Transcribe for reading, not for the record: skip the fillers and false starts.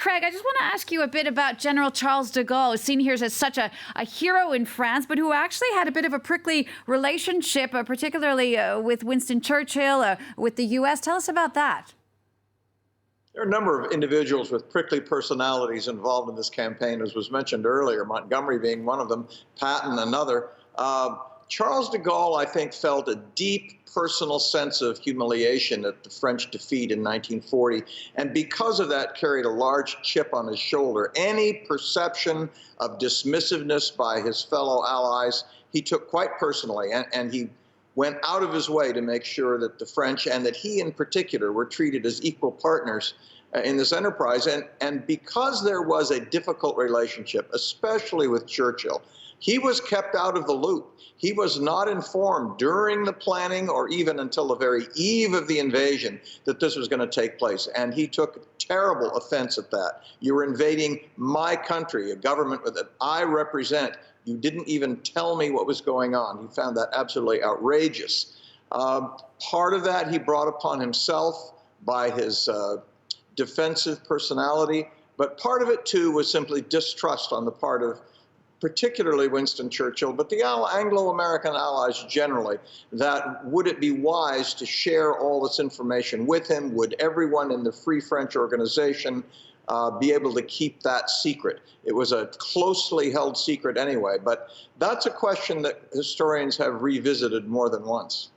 Craig, I just want to ask you a bit about General Charles de Gaulle, seen here as such a hero in France, but who actually had a bit of a prickly relationship, particularly with Winston Churchill, with the US. Tell us about that. There are a number of individuals with prickly personalities involved in this campaign, as was mentioned earlier, Montgomery being one of them, Patton another. Charles de Gaulle, I think, felt a deep personal sense of humiliation at the French defeat in 1940, and because of that carried a large chip on his shoulder. Any perception of dismissiveness by his fellow allies, he took quite personally, and he went out of his way to make sure that the French, and that he in particular, were treated as equal partners in this enterprise. And because there was a difficult relationship, especially with Churchill, he was kept out of the loop. He was not informed during the planning or even until the very eve of the invasion that this was going to take place. And he took terrible offense at that. You were invading my country, a government that I represent. You didn't even tell me what was going on. He found that absolutely outrageous. Part of that he brought upon himself by his defensive personality, but part of it too was simply distrust on the part of particularly Winston Churchill, but the Anglo-American allies generally, that would it be wise to share all this information with him? Would everyone in the Free French organization be able to keep that secret? It was a closely held secret anyway, but that's a question that historians have revisited more than once.